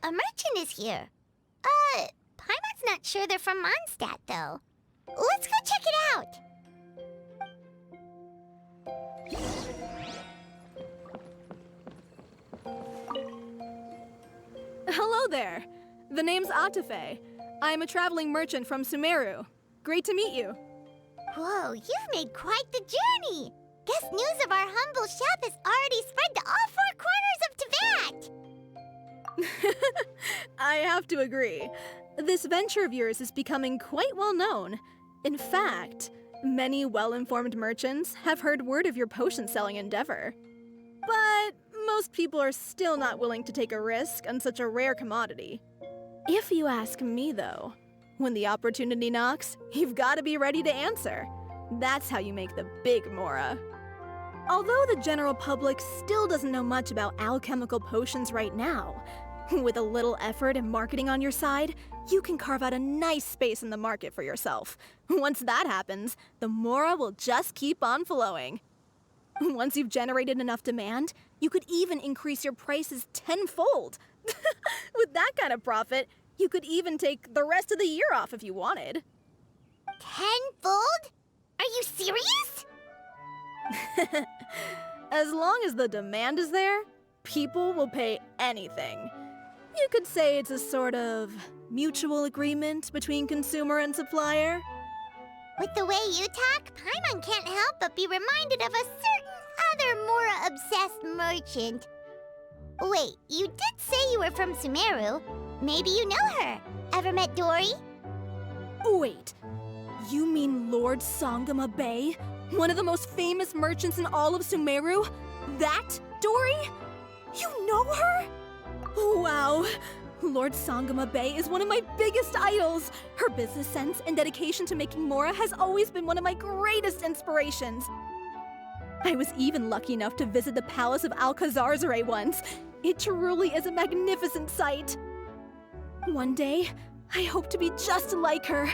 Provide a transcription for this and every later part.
a merchant is here. Paimon's not sure they're from Mondstadt, though. Let's go check it out. Hello there. The name's Atafe. I'm a traveling merchant from Sumeru. Great to meet you. Whoa, you've made quite the journey. Guess news of our humble shop has already spread to all four corners of Teyvat. I have to agree. This venture of yours is becoming quite well known. In fact, many well-informed merchants have heard word of your potion-selling endeavor. But most people are still not willing to take a risk on such a rare commodity. If you ask me, though, when the opportunity knocks, you've got to be ready to answer. That's how you make the big Mora. Although the general public still doesn't know much about alchemical potions right now, with a little effort and marketing on your side, you can carve out a nice space in the market for yourself. Once that happens, the Mora will just keep on flowing. Once you've generated enough demand, you could even increase your prices tenfold. With that kind of profit, you could even take the rest of the year off if you wanted. Tenfold? Are you serious? As long as the demand is there, people will pay anything. You could say it's a sort of mutual agreement between consumer and supplier. With the way you talk, Paimon can't help but be reminded of a certain other Mora-obsessed merchant. Wait, you did say you were from Sumeru. Maybe you know her. Ever met Dory? Wait, you mean Lord Sangama Bay? One of the most famous merchants in all of Sumeru? That Dory? You know her? Wow. Lord Sangama Bay is one of my biggest idols. Her business sense and dedication to making Mora has always been one of my greatest inspirations. I was even lucky enough to visit the palace of Alcazarzare once. It truly is a magnificent sight. One day, I hope to be just like her.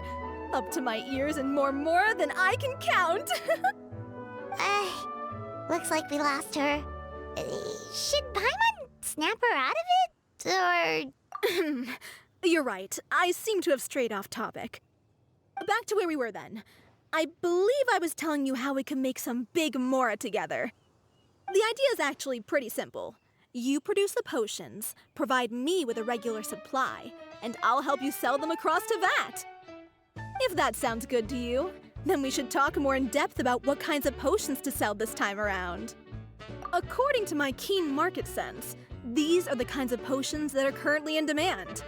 Up to my ears in more Mora than I can count. Looks like we lost her. Should Paimon snap her out of it? Or... You're right. I seem to have strayed off topic. Back to where we were then. I believe I was telling you how we can make some big Mora together. The idea is actually pretty simple. You produce the potions, provide me with a regular supply, and I'll help you sell them across Teyvat. If that sounds good to you, then we should talk more in depth about what kinds of potions to sell this time around. According to my keen market sense, these are the kinds of potions that are currently in demand.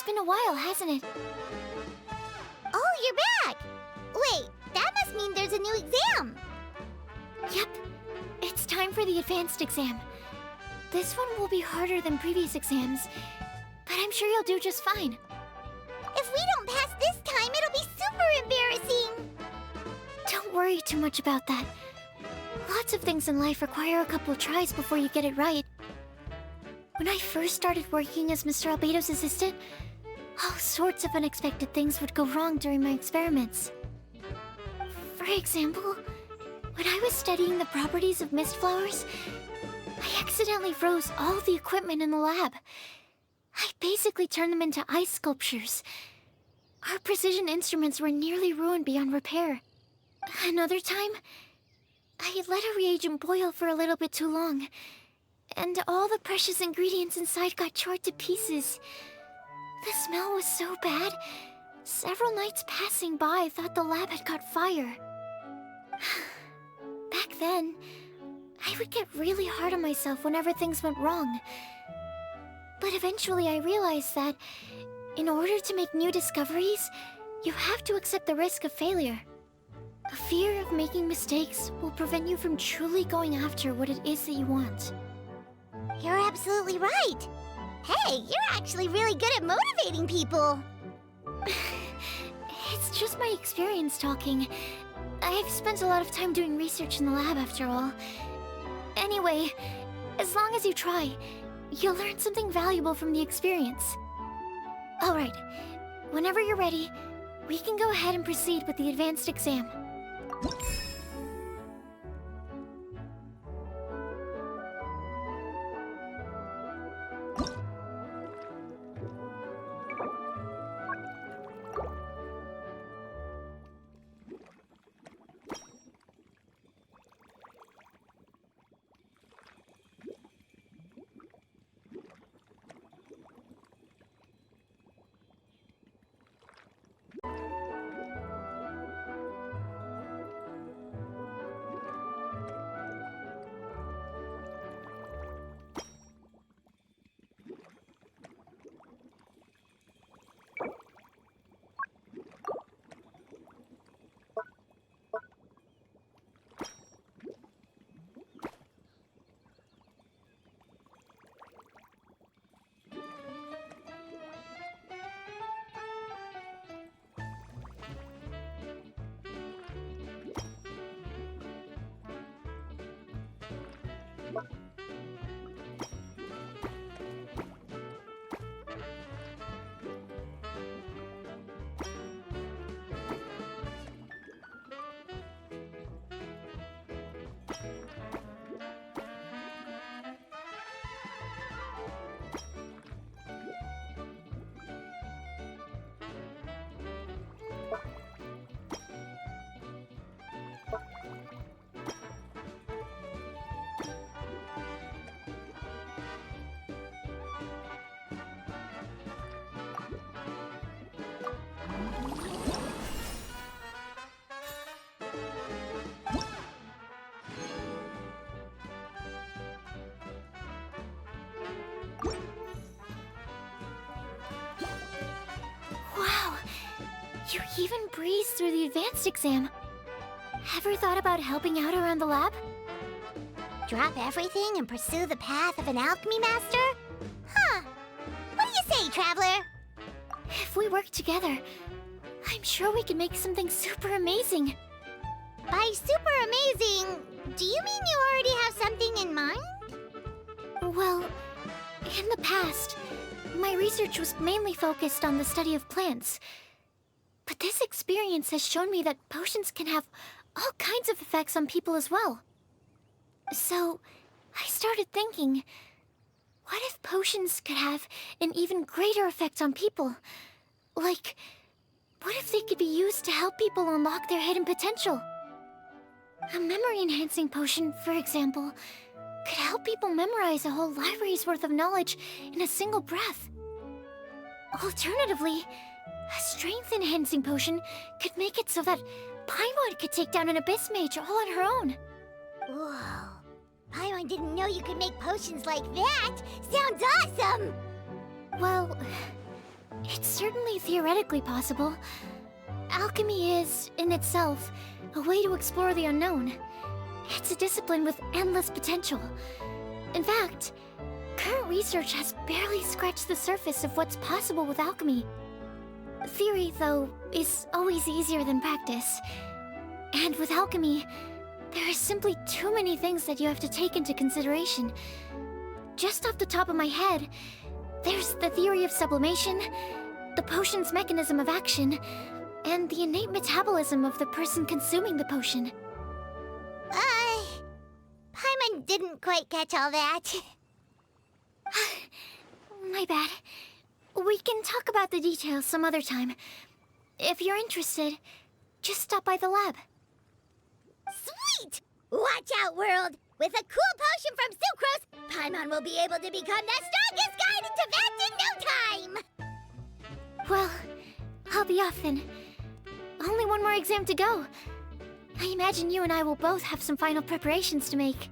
It's been a while, hasn't it? Oh, you're back! Wait, that must mean there's a new exam! Yep. It's time for the advanced exam. This one will be harder than previous exams, but I'm sure you'll do just fine. If we don't pass this time, it'll be super embarrassing! Don't worry too much about that. Lots of things in life require a couple tries before you get it right. When I first started working as Mr. Albedo's assistant, all sorts of unexpected things would go wrong during my experiments. For example, when I was studying the properties of mist flowers, I accidentally froze all the equipment in the lab. I basically turned them into ice sculptures. Our precision instruments were nearly ruined beyond repair. Another time, I let a reagent boil for a little bit too long, and all the precious ingredients inside got charred to pieces. The smell was so bad, several nights passing by thought the lab had caught fire. Back then, I would get really hard on myself whenever things went wrong. But eventually I realized that, in order to make new discoveries, you have to accept the risk of failure. A fear of making mistakes will prevent you from truly going after what it is that you want. You're absolutely right! Hey, you're actually really good at motivating people! It's just my experience talking. I've spent a lot of time doing research in the lab after all. Anyway, as long as you try, you'll learn something valuable from the experience. Alright, whenever you're ready, we can go ahead and proceed with the advanced exam. Wow! You even breezed through the advanced exam. Ever thought about helping out around the lab? Drop everything and pursue the path of an alchemy master? Huh. What do you say, Traveler? If we work together, I'm sure we can make something super amazing. By super amazing, do you mean you already have something in mind? Well, in the past, my research was mainly focused on the study of plants. But this experience has shown me that potions can have all kinds of effects on people as well. So, I started thinking, what if potions could have an even greater effect on people? Like, what if they could be used to help people unlock their hidden potential? A memory-enhancing potion, for example, could help people memorize a whole library's worth of knowledge in a single breath. Alternatively, a strength-enhancing potion could make it so that Paimon could take down an Abyss Mage all on her own. Whoa. Paimon didn't know you could make potions like that! Sounds awesome! Well, It's certainly theoretically possible. Alchemy is, in itself, a way to explore the unknown. It's a discipline with endless potential. In fact, current research has barely scratched the surface of what's possible with alchemy. Theory, though, is always easier than practice. And with alchemy, there are simply too many things that you have to take into consideration. Just off the top of my head, there's the theory of sublimation, the potion's mechanism of action, and the innate metabolism of the person consuming the potion. Paimon didn't quite catch all that. My bad. We can talk about the details some other time. If you're interested, just stop by the lab. Sweet! Watch out, world! With a cool potion from Sucrose, Paimon will be able to become the strongest guide into Vance in no time! Well, I'll be off then. Only one more exam to go. I imagine you and I will both have some final preparations to make.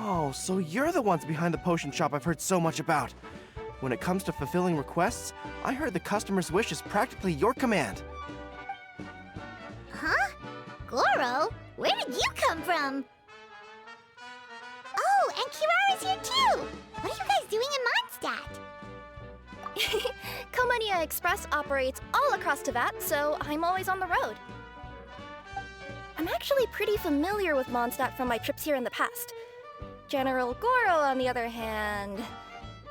Oh, so you're the ones behind the potion shop I've heard so much about. When it comes to fulfilling requests, I heard the customer's wish is practically your command. Huh? Goro? Where did you come from? Oh, and Kirara's here too! What are you guys doing in Mondstadt? Komania Express operates all across Teyvat, so I'm always on the road. I'm actually pretty familiar with Mondstadt from my trips here in the past. General Goro, on the other hand,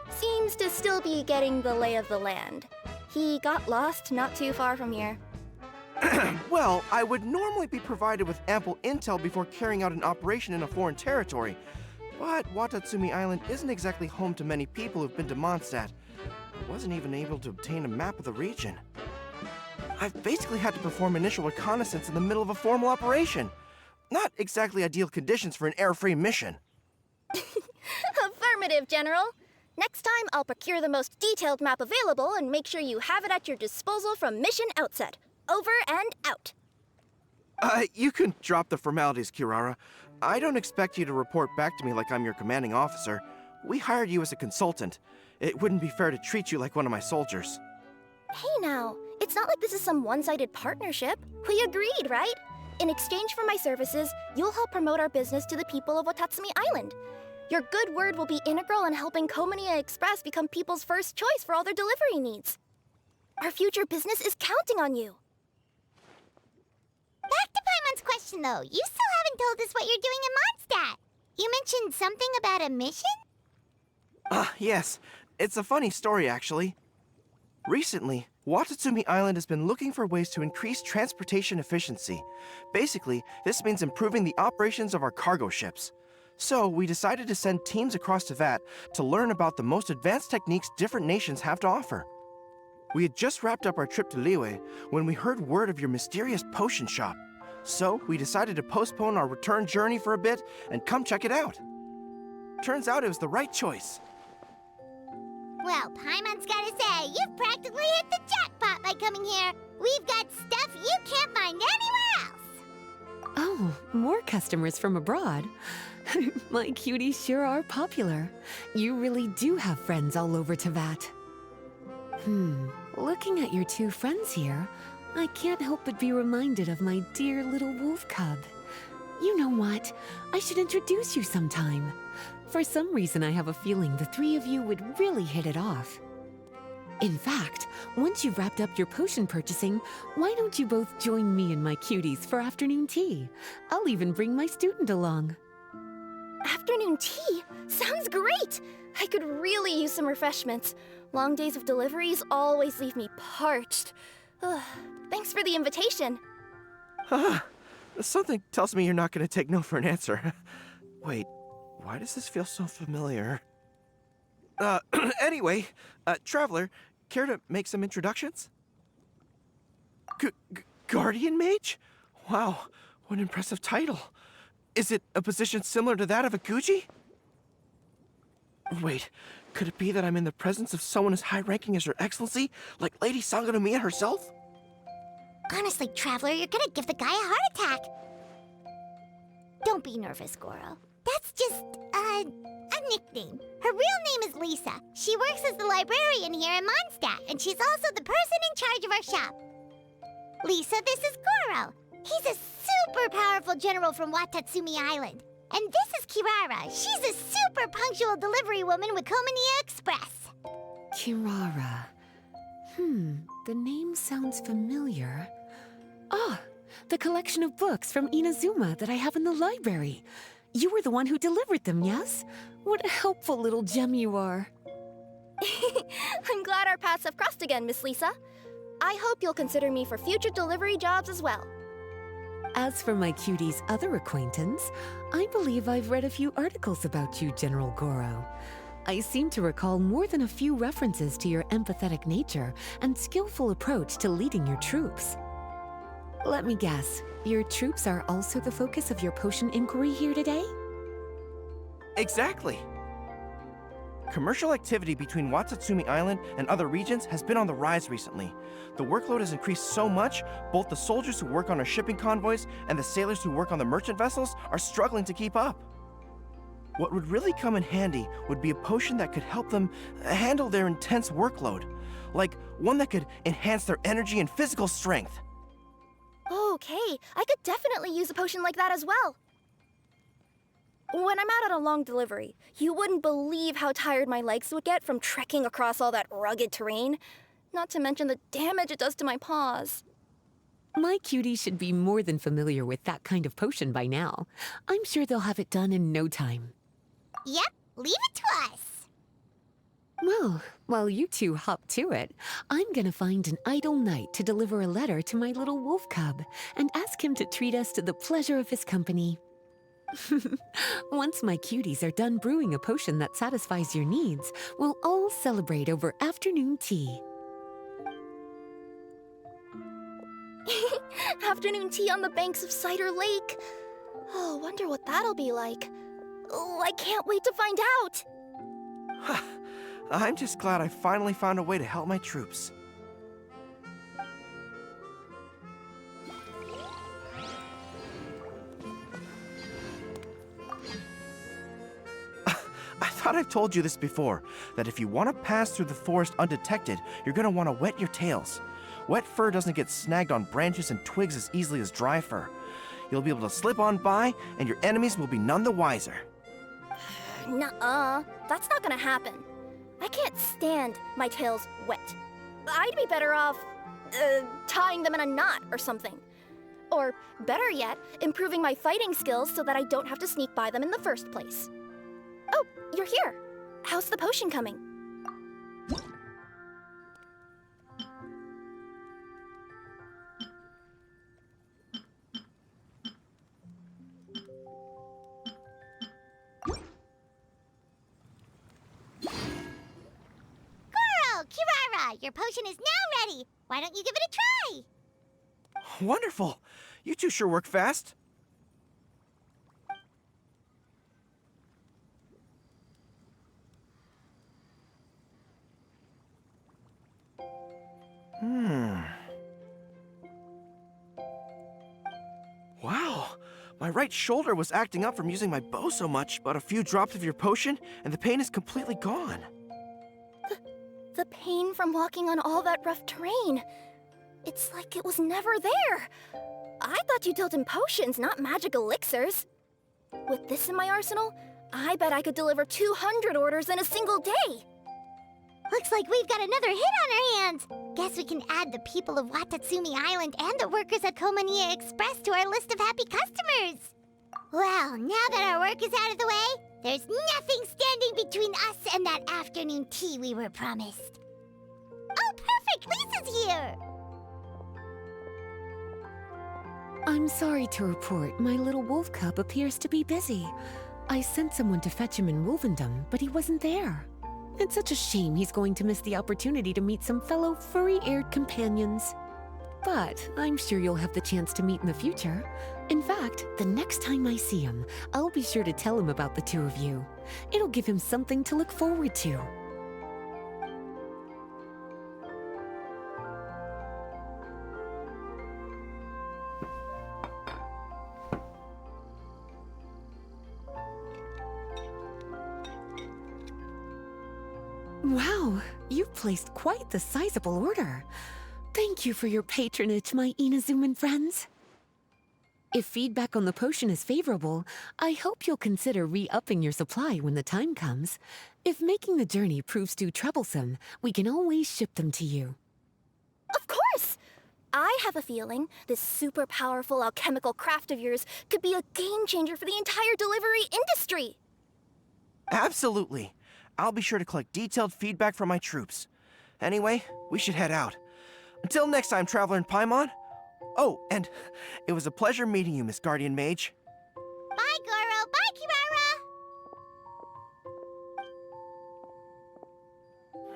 seems to still be getting the lay of the land. He got lost not too far from here. Well, I would normally be provided with ample intel before carrying out an operation in a foreign territory. But Watatsumi Island isn't exactly home to many people who've been to Mondstadt. I wasn't even able to obtain a map of the region. I've basically had to perform initial reconnaissance in the middle of a formal operation. Not exactly ideal conditions for an air-free mission. Affirmative, General. Next time, I'll procure the most detailed map available and make sure you have it at your disposal from mission outset. Over and out. You can drop the formalities, Kirara. I don't expect you to report back to me like I'm your commanding officer. We hired you as a consultant. It wouldn't be fair to treat you like one of my soldiers. Hey now, it's not like this is some one-sided partnership. We agreed, right? In exchange for my services, you'll help promote our business to the people of Watatsumi Island. Your good word will be integral in helping Komania Express become people's first choice for all their delivery needs. Our future business is counting on you. Back to Paimon's question though. You still haven't told us what you're doing in Mondstadt. You mentioned something about a mission? Yes. It's a funny story, actually. Recently, Watatsumi Island has been looking for ways to increase transportation efficiency. Basically, this means improving the operations of our cargo ships. So, we decided to send teams across Teyvat to learn about the most advanced techniques different nations have to offer. We had just wrapped up our trip to Liyue when we heard word of your mysterious potion shop. So, we decided to postpone our return journey for a bit and come check it out. Turns out it was the right choice. Well, Paimon's gotta say, you've practically hit the jackpot by coming here. We've got stuff you can't find anywhere else. Oh, more customers from abroad. My cuties sure are popular. You really do have friends all over Teyvat. Looking at your two friends here, I can't help but be reminded of my dear little wolf cub. You know what? I should introduce you sometime. For some reason, I have a feeling the three of you would really hit it off. In fact, once you've wrapped up your potion purchasing, why don't you both join me and my cuties for afternoon tea? I'll even bring my student along. Afternoon tea? Sounds great! I could really use some refreshments. Long days of deliveries always leave me parched. Ugh, thanks for the invitation. Something tells me you're not going to take no for an answer. Wait, why does this feel so familiar? Anyway, Traveler, care to make some introductions? Guardian Mage? Wow, what an impressive title. Is it a position similar to that of a Guji? Wait, could it be that I'm in the presence of someone as high-ranking as Her Excellency, like Lady Sangonomiya herself? Honestly, Traveler, you're gonna give the guy a heart attack. Don't be nervous, Goro. That's just, a nickname. Her real name is Lisa. She works as the librarian here in Mondstadt, and she's also the person in charge of our shop. Lisa, this is Goro. He's a super powerful general from Watatsumi Island. And this is Kirara. She's a super punctual delivery woman with Komania Express. Kirara. The name sounds familiar. Ah, the collection of books from Inazuma that I have in the library. You were the one who delivered them, yes? What a helpful little gem you are. I'm glad our paths have crossed again, Miss Lisa. I hope you'll consider me for future delivery jobs as well. As for my cutie's other acquaintance, I believe I've read a few articles about you, General Goro. I seem to recall more than a few references to your empathetic nature and skillful approach to leading your troops. Let me guess, your troops are also the focus of your potion inquiry here today? Exactly. Commercial activity between Watatsumi Island and other regions has been on the rise recently. The workload has increased so much, both the soldiers who work on our shipping convoys and the sailors who work on the merchant vessels are struggling to keep up. What would really come in handy would be a potion that could help them handle their intense workload, like one that could enhance their energy and physical strength. Okay, I could definitely use a potion like that as well. When I'm out on a long delivery, you wouldn't believe how tired my legs would get from trekking across all that rugged terrain. Not to mention the damage it does to my paws. My cutie should be more than familiar with that kind of potion by now. I'm sure they'll have it done in no time. Yep, leave it to us. Well, while you two hop to it, I'm gonna find an idle knight to deliver a letter to my little wolf cub and ask him to treat us to the pleasure of his company. Once my cuties are done brewing a potion that satisfies your needs, we'll all celebrate over afternoon tea. Afternoon tea on the banks of Cider Lake. Oh, wonder what that'll be like. Oh, I can't wait to find out! I'm just glad I finally found a way to help my troops. I thought I've told you this before, that if you want to pass through the forest undetected, you're going to want to wet your tails. Wet fur doesn't get snagged on branches and twigs as easily as dry fur. You'll be able to slip on by, and your enemies will be none the wiser. Nuh-uh, that's not gonna happen. I can't stand my tails wet. I'd be better off, tying them in a knot or something. Or, better yet, improving my fighting skills so that I don't have to sneak by them in the first place. Oh, you're here. How's the potion coming? Kirara, your potion is now ready. Why don't you give it a try? Wonderful! You two sure work fast. Wow, my right shoulder was acting up from using my bow so much, but a few drops of your potion, and the pain is completely gone. The pain from walking on all that rough terrain. It's like it was never there. I thought you dealt in potions, not magic elixirs. With this in my arsenal, I bet I could deliver 200 orders in a single day. Looks like we've got another hit on our hands. Guess we can add the people of Watatsumi Island and the workers at Komania Express to our list of happy customers. Well, now that our work is out of the way, there's nothing standing between us and that afternoon tea we were promised. Oh, perfect! Lisa's here! I'm sorry to report my little wolf cub appears to be busy. I sent someone to fetch him in Wolvendom, but he wasn't there. It's such a shame he's going to miss the opportunity to meet some fellow furry-eared companions. But I'm sure you'll have the chance to meet in the future. In fact, the next time I see him, I'll be sure to tell him about the two of you. It'll give him something to look forward to. You've placed quite the sizable order. Thank you for your patronage, my Inazuman friends. If feedback on the potion is favorable, I hope you'll consider re-upping your supply when the time comes. If making the journey proves too troublesome, we can always ship them to you. Of course! I have a feeling this super powerful alchemical craft of yours could be a game changer for the entire delivery industry! Absolutely. I'll be sure to collect detailed feedback from my troops. Anyway, we should head out. Until next time, Traveler in Paimon. Oh, and it was a pleasure meeting you, Miss Guardian Mage. Bye, Goro. Bye,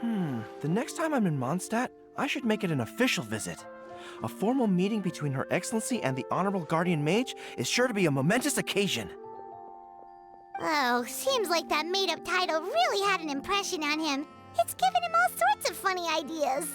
Kirara. The next time I'm in Mondstadt, I should make it an official visit. A formal meeting between Her Excellency and the Honorable Guardian Mage is sure to be a momentous occasion. Oh, seems like that made-up title really had an impression on him. It's given him all sorts of funny ideas.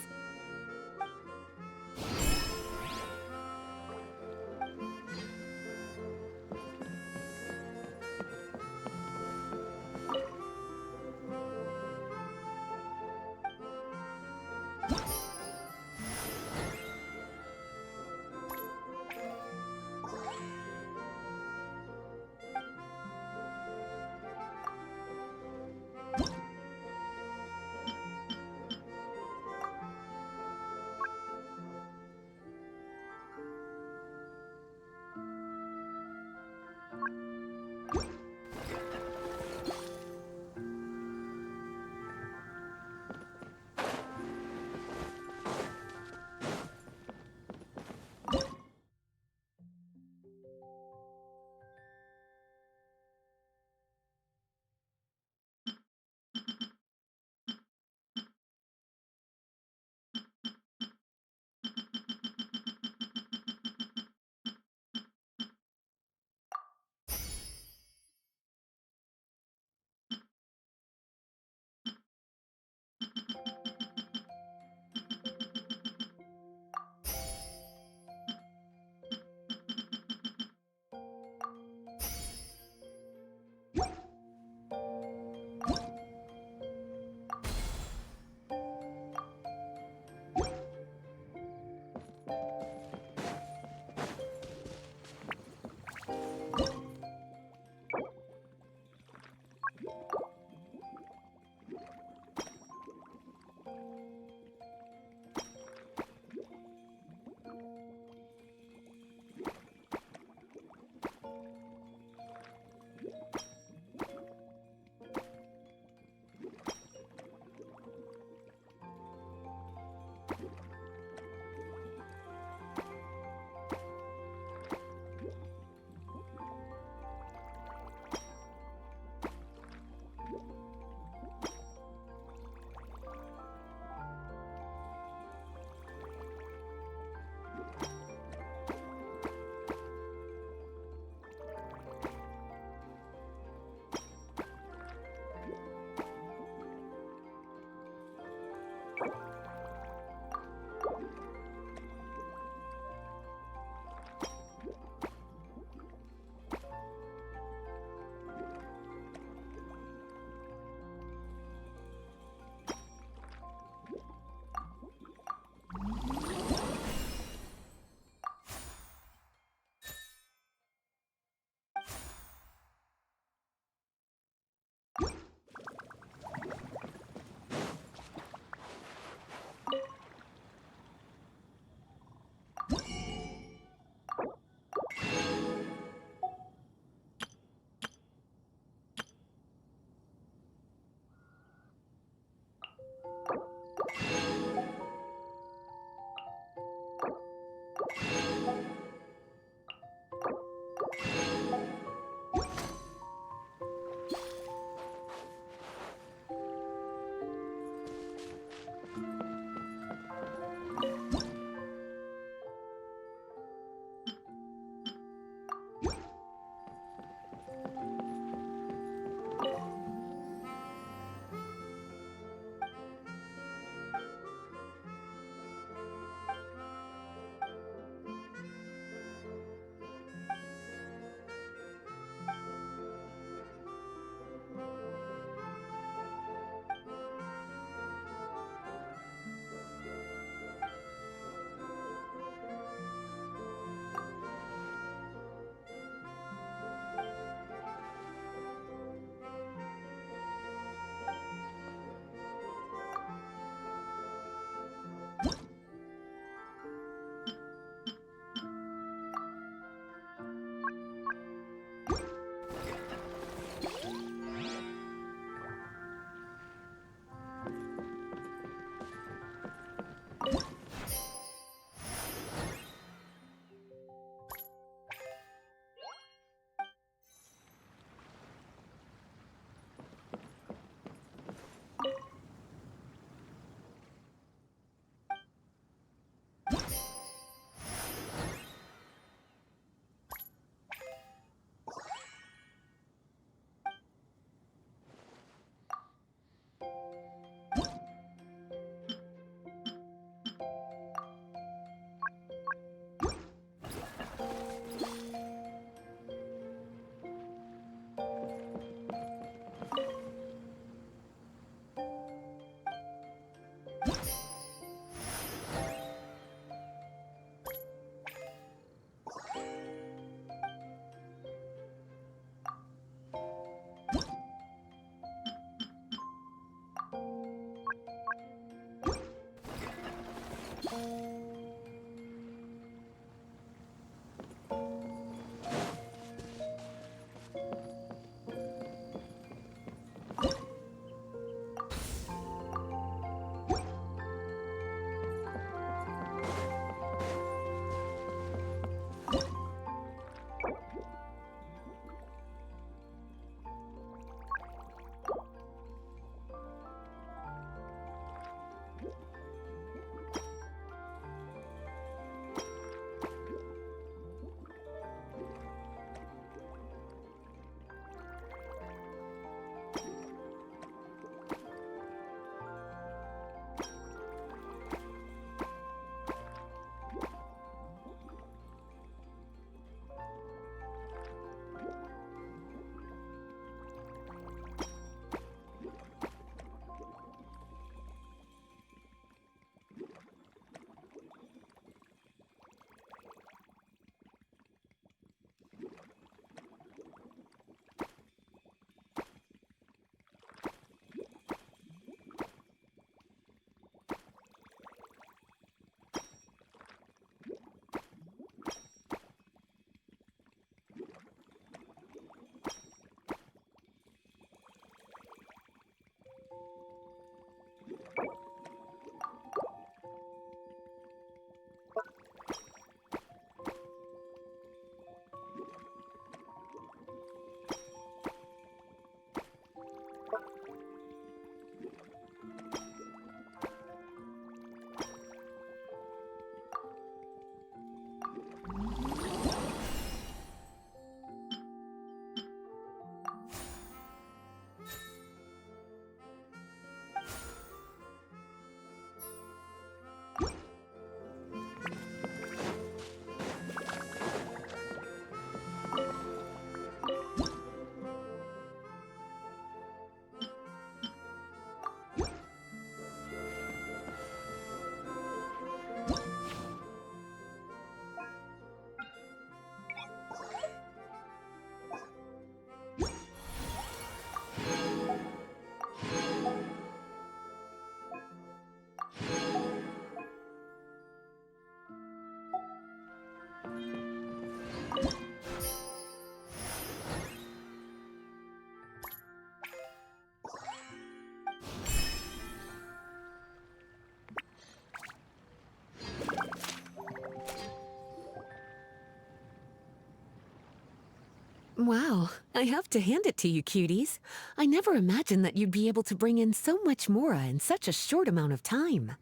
Wow, I have to hand it to you, cuties. I never imagined that you'd be able to bring in so much mora in such a short amount of time.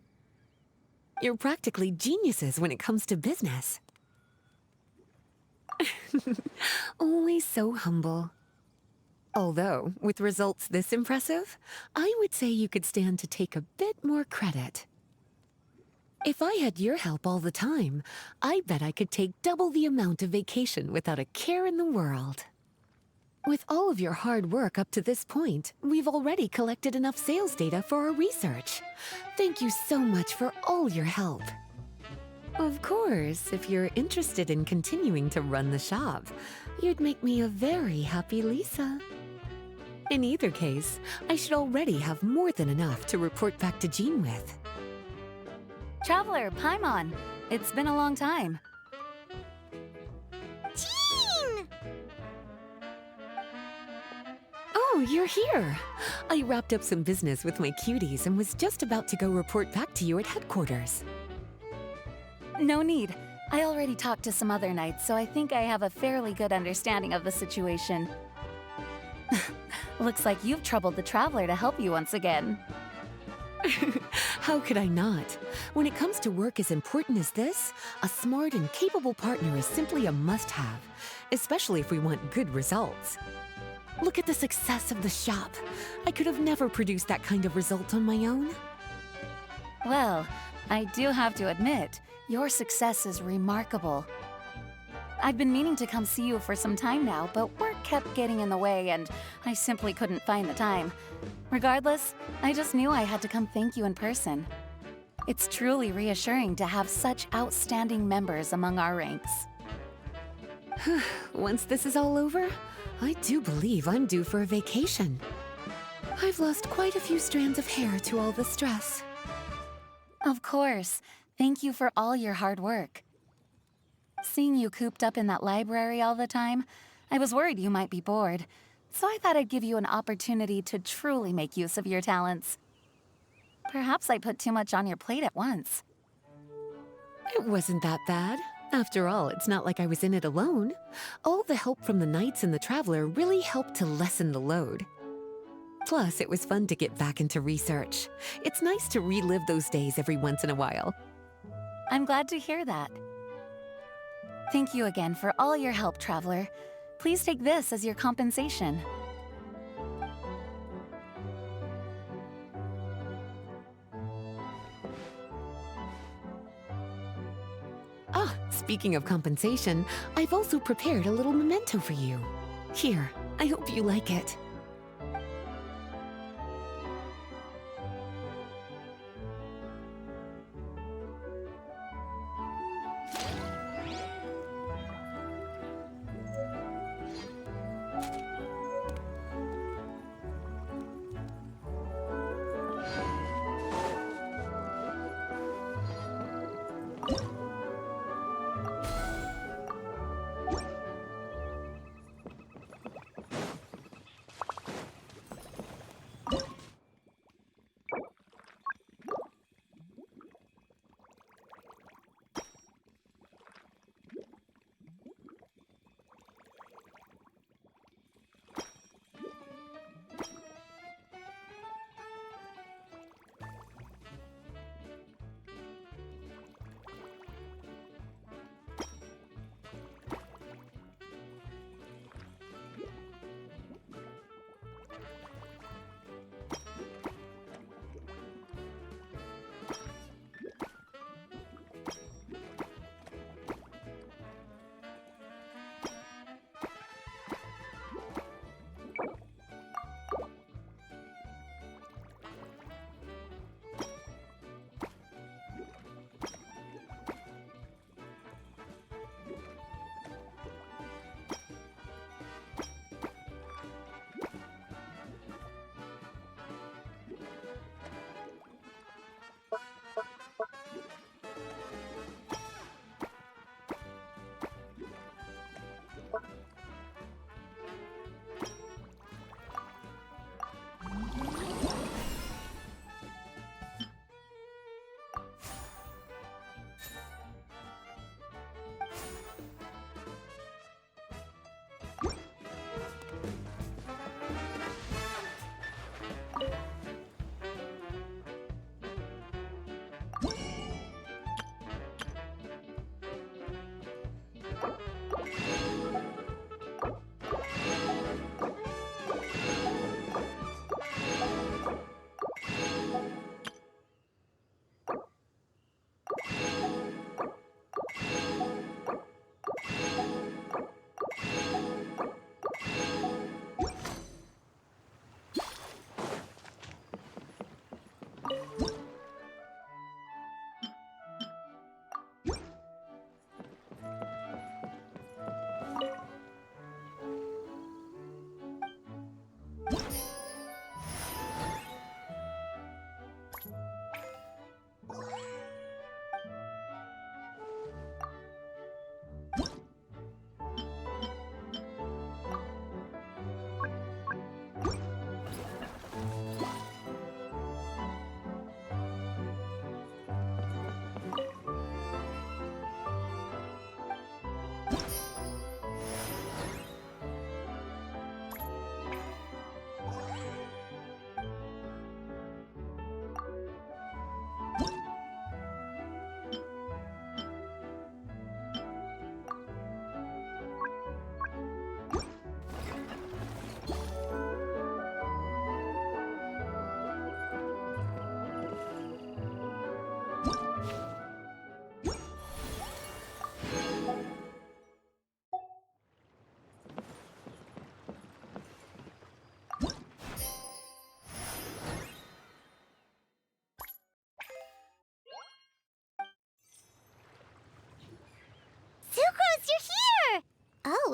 You're practically geniuses when it comes to business. Always so humble. Although, with results this impressive, I would say you could stand to take a bit more credit. If I had your help all the time, I bet I could take double the amount of vacation without a care in the world. With all of your hard work up to this point, we've already collected enough sales data for our research. Thank you so much for all your help. Of course, if you're interested in continuing to run the shop, you'd make me a very happy Lisa. In either case, I should already have more than enough to report back to Jean with. Traveler, Paimon, it's been a long time. Jean! Oh, you're here! I wrapped up some business with my cuties and was just about to go report back to you at headquarters. No need. I already talked to some other knights, so I think I have a fairly good understanding of the situation. Looks like you've troubled the Traveler to help you once again. How could I not? When it comes to work as important as this, a smart and capable partner is simply a must-have, especially if we want good results. Look at the success of the shop. I could have never produced that kind of result on my own. Well, I do have to admit, your success is remarkable. I've been meaning to come see you for some time now, but work kept getting in the way and I simply couldn't find the time. Regardless, I just knew I had to come thank you in person. It's truly reassuring to have such outstanding members among our ranks. Once this is all over, I do believe I'm due for a vacation. I've lost quite a few strands of hair to all the stress. Of course. Thank you for all your hard work. Seeing you cooped up in that library all the time, I was worried you might be bored, so I thought I'd give you an opportunity to truly make use of your talents. Perhaps I put too much on your plate at once. It wasn't that bad. After all, it's not like I was in it alone. All the help from the Knights and the Traveler really helped to lessen the load. Plus, it was fun to get back into research. It's nice to relive those days every once in a while. I'm glad to hear that. Thank you again for all your help, Traveler. Please take this as your compensation. Ah, speaking of compensation, I've also prepared a little memento for you. Here, I hope you like it.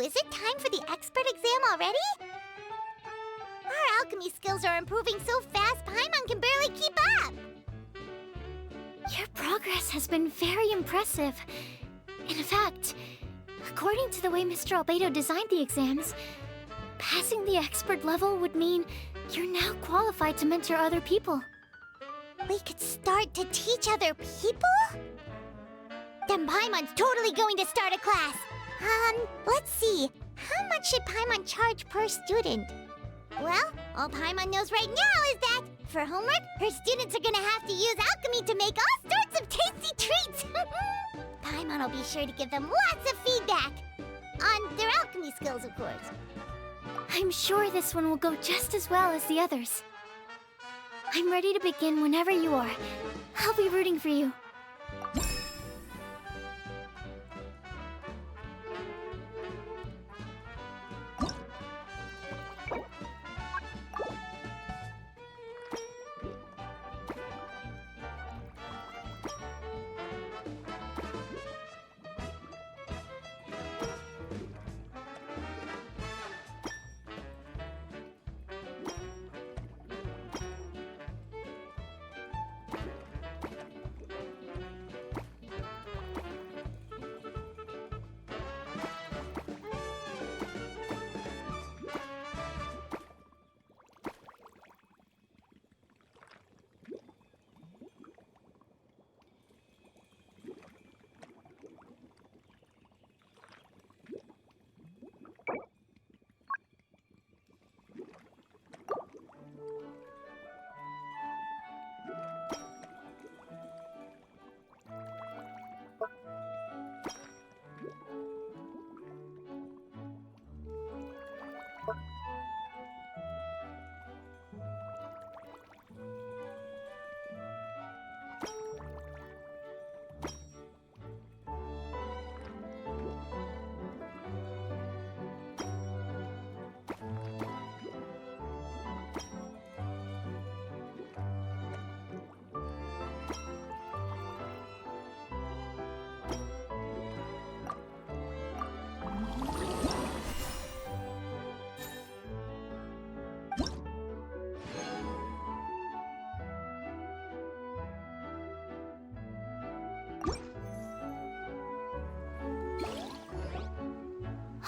is it time for the expert exam already? Our alchemy skills are improving so fast, Paimon can barely keep up. Your progress has been very impressive. In fact, according to the way Mr. Albedo designed the exams, passing the expert level would mean you're now qualified to mentor other people. We could start to teach other people? Then Paimon's totally going to start a class. Let's see. How much should Paimon charge per student? Well, all Paimon knows right now is that, for homework, her students are gonna have to use alchemy to make all sorts of tasty treats. Paimon will be sure to give them lots of feedback. On their alchemy skills, of course. I'm sure this one will go just as well as the others. I'm ready to begin whenever you are. I'll be rooting for you.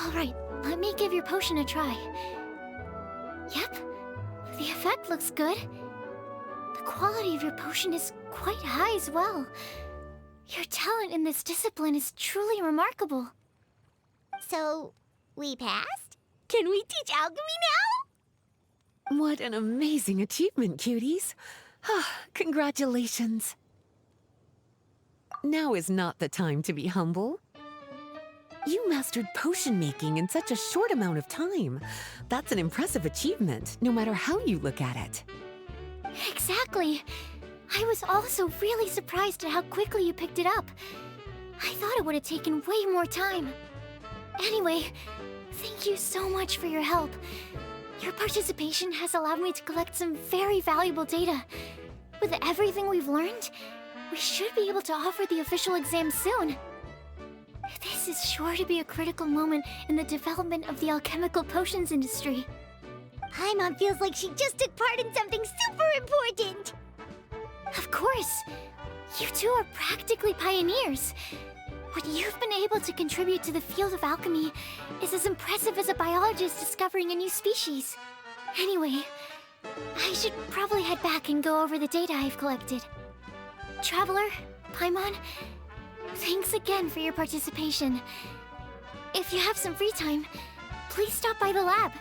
Alright, let me give your potion a try. Yep, the effect looks good. The quality of your potion is quite high as well. Your talent in this discipline is truly remarkable. So, we passed? Can we teach alchemy now? What an amazing achievement, cuties. Congratulations. Now is not the time to be humble. You mastered potion making in such a short amount of time. That's an impressive achievement, no matter how you look at it. Exactly. I was also really surprised at how quickly you picked it up. I thought it would have taken way more time. Anyway, thank you so much for your help. Your participation has allowed me to collect some very valuable data. With everything we've learned, we should be able to offer the official exam soon. This is sure to be a critical moment in the development of the alchemical potions industry. Paimon feels like she just took part in something super important. Of course! You two are practically pioneers. What you've been able to contribute to the field of alchemy is as impressive as a biologist discovering a new species. Anyway, I should probably head back and go over the data I've collected. Traveler, Paimon, thanks again for your participation. If you have some free time, please stop by the lab.